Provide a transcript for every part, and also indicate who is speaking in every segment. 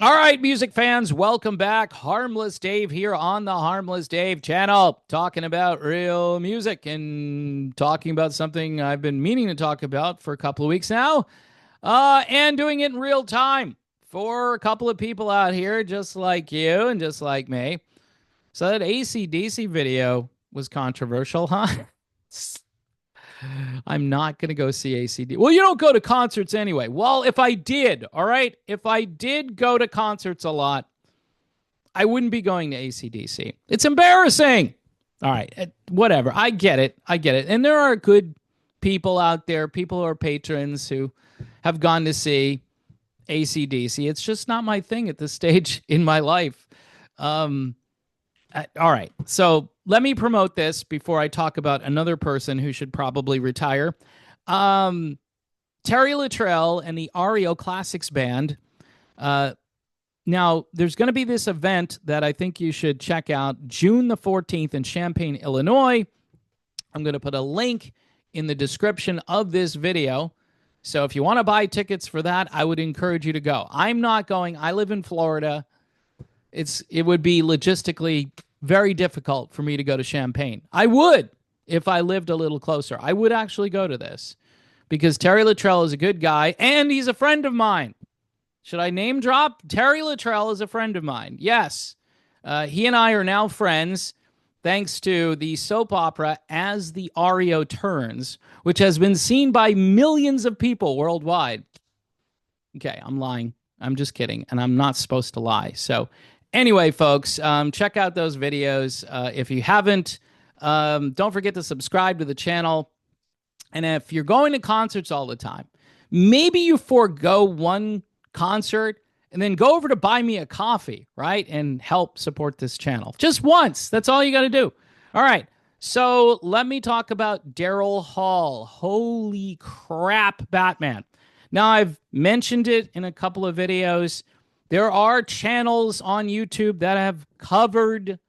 Speaker 1: All right, music fans, welcome back. Harmless Dave here on the Harmless Dave channel, talking about real music and talking about something I've been meaning to talk about for a couple of weeks now, and doing it in real time for a couple of people out here, just like you and just like me. So that AC/DC video was controversial, huh? I'm not going to go see ACD. Well, you don't go to concerts anyway. Well, if I did, all right, if I did go to concerts a lot, I wouldn't be going to ACDC. It's embarrassing. All right, whatever. I get it. I get it. And there are good people out there, people who are patrons who have gone to see ACDC. It's just not my thing at this stage in my life. Um, all right. So let me promote this before I talk about another person who should probably retire. Um, Terry Luttrell and the REO Classics Band. Uh, Now, there's going to be this event that I think you should check out June the 14th in Champaign, Illinois. I'm going to put a link in the description of this video. So if you want to buy tickets for that, I would encourage you to go. I'm not going. I live in Florida. It would be logistically very difficult for me to go to Champaign. I would if I lived a little closer. I would actually go to this because Terry Luttrell is a good guy and he's a friend of mine. Should I name drop? Terry Luttrell is a friend of mine. Yes. He and I are now friends thanks to the soap opera As the REO Turns, which has been seen by millions of people worldwide. Okay, I'm lying. I'm just kidding. And I'm not supposed to lie. So, anyway, folks, check out those videos. If you haven't, don't forget to subscribe to the channel. And if you're going to concerts all the time, maybe you forego one concert and then go over to buy me a coffee, right? And help support this channel. Just once. That's all you got to do. All right. So let me talk about Daryl Hall. Holy crap, Batman. Now, I've mentioned it in a couple of videos. There are channels on YouTube that have covered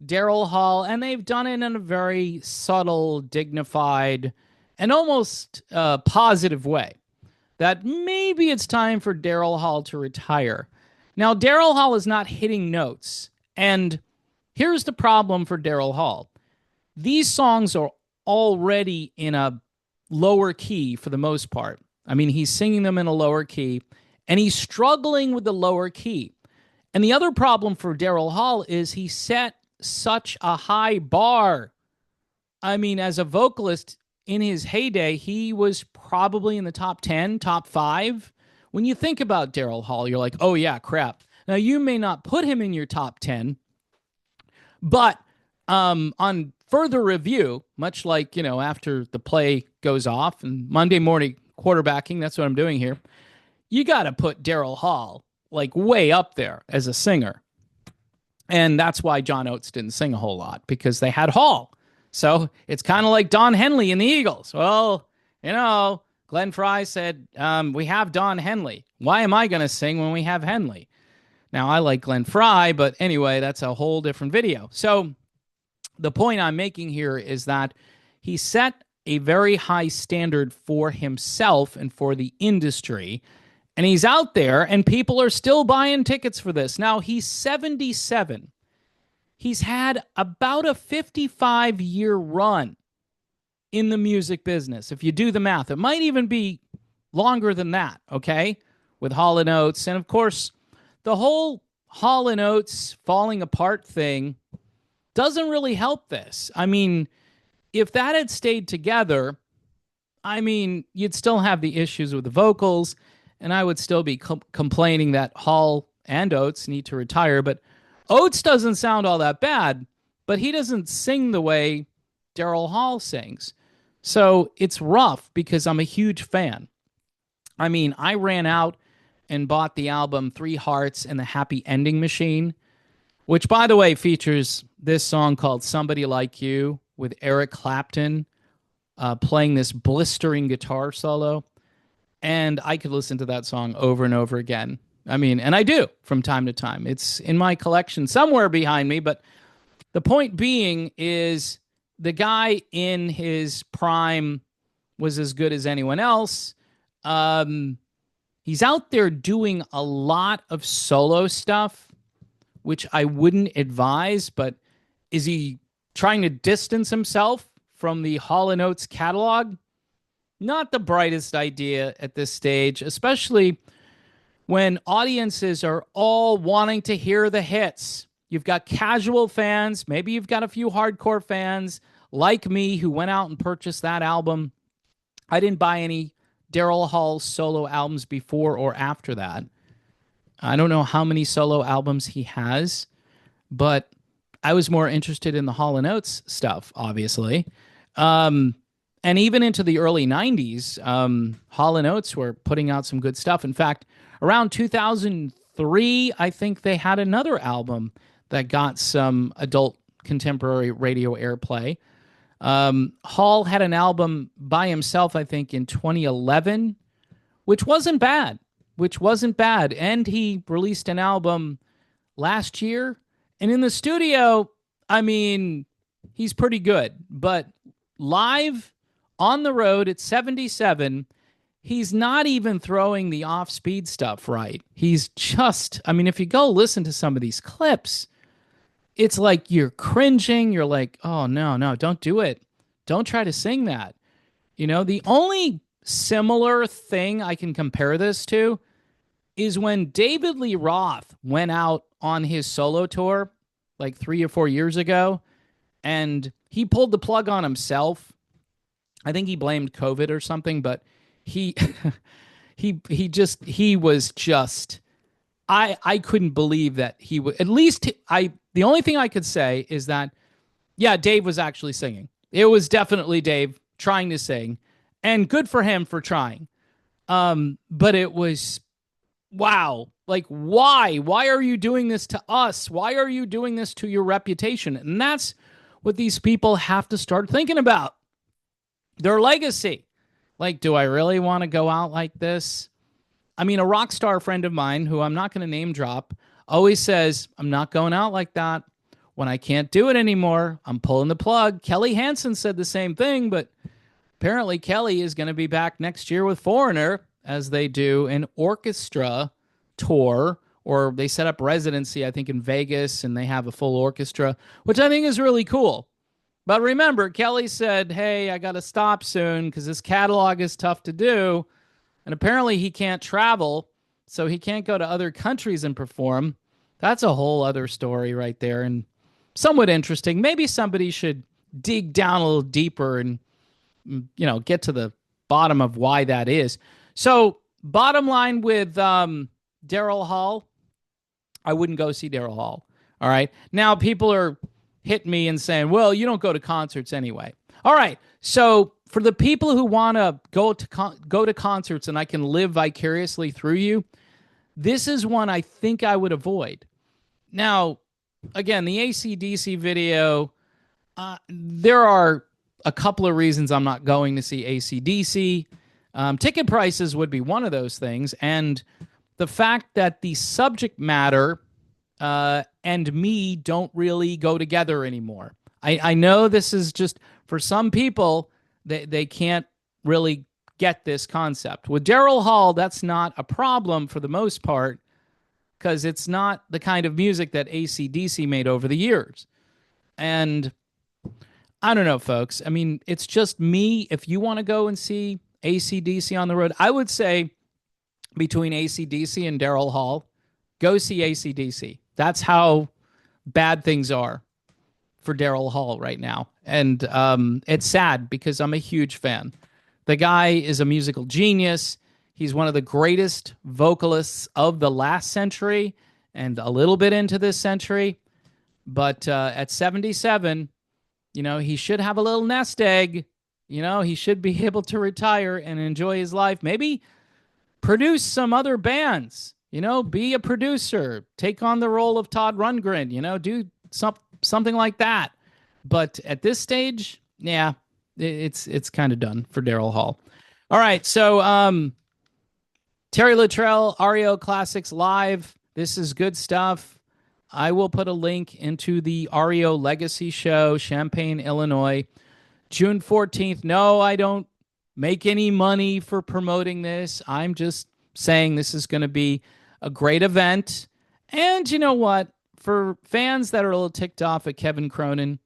Speaker 1: Daryl Hall, and they've done it in a very subtle, dignified, and almost positive way that maybe it's time for Daryl Hall to retire. Now, Daryl Hall is not hitting notes. And here's the problem for Daryl Hall. These songs are already in a lower key for the most part. I mean, he's singing them in a lower key, and he's struggling with the lower key. And the other problem for Daryl Hall is he set such a high bar. I mean, as a vocalist, in his heyday, he was probably in the top 10, top 5. When you think about Daryl Hall, you're like, oh, yeah, crap. Now, you may not put him in your top 10, but on further review, much like, after the play goes off and Monday morning quarterbacking, that's what I'm doing here, you got to put Daryl Hall like way up there as a singer. And that's why John Oates didn't sing a whole lot, because they had Hall. So it's kind of like Don Henley and the Eagles. Well, Glenn Frey said, we have Don Henley. Why am I going to sing when we have Henley? Now, I like Glenn Frey, but anyway, that's a whole different video. So the point I'm making here is that he set a very high standard for himself and for the industry. And he's out there, and people are still buying tickets for this. Now, he's 77. He's had about a 55-year run in the music business. If you do the math, it might even be longer than that, okay? With Hall & Oates. And, of course, the whole Hall & Oates falling apart thing doesn't really help this. I mean, if that had stayed together, you'd still have the issues with the vocals, and I would still be complaining that Hall and Oates need to retire. But Oates doesn't sound all that bad, but he doesn't sing the way Daryl Hall sings. So it's rough because I'm a huge fan. I mean, I ran out and bought the album Three Hearts and the Happy Ending Machine, which, by the way, features this song called Somebody Like You with Eric Clapton playing this blistering guitar solo. And I could listen to that song over and over again. And I do from time to time. It's in my collection somewhere behind me. But the point being is the guy in his prime was as good as anyone else. He's out there doing a lot of solo stuff, which I wouldn't advise, but is he trying to distance himself from the Hall & Oates catalog? Not the brightest idea at this stage, especially when audiences are all wanting to hear the hits. You've got casual fans, maybe you've got a few hardcore fans like me who went out and purchased that album. I didn't buy any Daryl Hall solo albums before or after that. I don't know how many solo albums he has, but I was more interested in the Hall & Oates stuff, obviously. And even into the early 90s, Hall & Oates were putting out some good stuff. In fact, around 2003, I think they had another album that got some adult contemporary radio airplay. Hall had an album by himself, I think, in 2011, which wasn't bad. And he released an album last year. And in the studio, I mean, he's pretty good. But live on the road at 77, he's not even throwing the off-speed stuff right. He's just, I mean, if you go listen to some of these clips, it's like you're cringing. You're like, oh, no, don't do it. Don't try to sing that. You know, the only similar thing I can compare this to is when David Lee Roth went out on his solo tour like 3 or 4 years ago, and he pulled the plug on himself. I think he blamed COVID or something, but he was just, I couldn't believe that he would, at least the only thing I could say is that, yeah, Dave was actually singing. It was definitely Dave trying to sing, and good for him for trying. But it was, wow. Like, why? Why are you doing this to us? Why are you doing this to your reputation? And that's what these people have to start thinking about. Their legacy. Like, do I really want to go out like this? I mean, a rock star friend of mine, who I'm not going to name drop, always says, I'm not going out like that. When I can't do it anymore, I'm pulling the plug. Kelly Hansen said the same thing, but apparently Kelly is going to be back next year with Foreigner as they do an orchestra tour, or they set up residency, I think, in Vegas, and they have a full orchestra, which I think is really cool. But remember, Kelly said, hey, I got to stop soon because this catalog is tough to do. And apparently he can't travel, so he can't go to other countries and perform. That's a whole other story right there, and somewhat interesting. Maybe somebody should dig down a little deeper and, you know, get to the bottom of why that is. So bottom line with Daryl Hall, I wouldn't go see Daryl Hall. All right. Now people are hitting me and saying, well, you don't go to concerts anyway. All right. So for the people who want to go to concerts and I can live vicariously through you, this is one I think I would avoid. Now, again, the AC/DC video, there are a couple of reasons I'm not going to see AC/DC. Ticket prices would be one of those things. And the fact that the subject matter and me don't really go together anymore. I know this is just, for some people, they can't really get this concept. With Daryl Hall, that's not a problem for the most part, because it's not the kind of music that AC/DC made over the years. And I don't know, folks. I mean, it's just me. If you want to go and see AC/DC on the road, I would say between AC/DC and Daryl Hall, go see AC/DC. That's how bad things are for Daryl Hall right now. And it's sad because I'm a huge fan. The guy is a musical genius. He's one of the greatest vocalists of the last century and a little bit into this century. But at 77, you know, he should have a little nest egg. You know, he should be able to retire and enjoy his life. Maybe produce some other bands. You know, be a producer. Take on the role of Todd Rundgren. You know, do something like that. But at this stage, yeah, it's kind of done for Daryl Hall. All right, so Terry Luttrell, REO Classics Live. This is good stuff. I will put a link into the REO Legacy Show, Champaign, Illinois, June 14th. No, I don't make any money for promoting this. I'm just saying this is going to be a great event. And you know what? For fans that are a little ticked off at Kevin Cronin,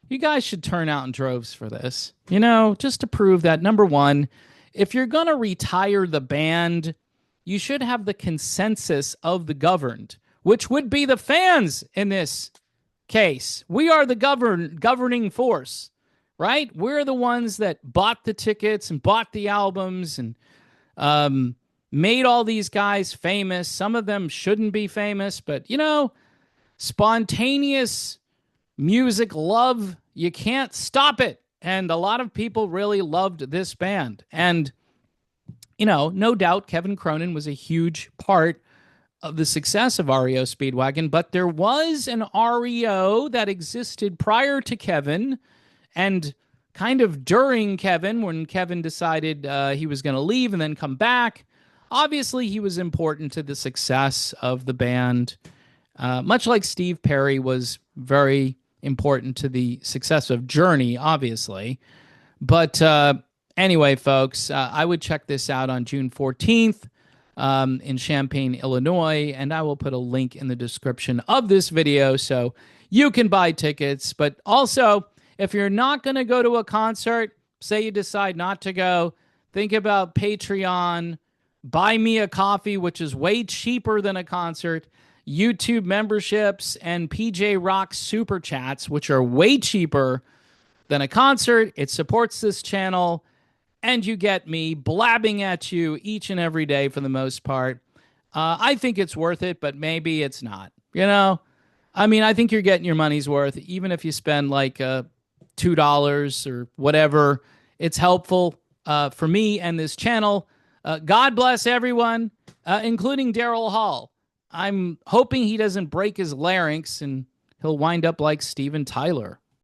Speaker 1: you guys should turn out in droves for this. Just to prove that, number one, if you're going to retire the band, you should have the consensus of the governed, which would be the fans in this case. We are the governing force, right? We're the ones that bought the tickets and bought the albums and made all these guys famous. Some of them shouldn't be famous, but, spontaneous music love, you can't stop it. And a lot of people really loved this band. And, no doubt Kevin Cronin was a huge part of the success of REO Speedwagon, but there was an REO that existed prior to Kevin and kind of during Kevin, when Kevin decided he was going to leave and then come back. Obviously, he was important to the success of the band, much like Steve Perry was very important to the success of Journey, obviously. But anyway, folks, I would check this out on June 14th in Champaign, Illinois, and I will put a link in the description of this video so you can buy tickets. But also, if you're not going to go to a concert, say you decide not to go, think about Patreon, Buy Me a Coffee, which is way cheaper than a concert, YouTube memberships, and PJ Rock Super Chats, which are way cheaper than a concert. It supports this channel, and you get me blabbing at you each and every day for the most part. I think it's worth it, but maybe it's not. I think you're getting your money's worth, even if you spend like $2 or whatever. It's helpful for me and this channel. God bless everyone, including Daryl Hall. I'm hoping he doesn't break his larynx and he'll wind up like Steven Tyler.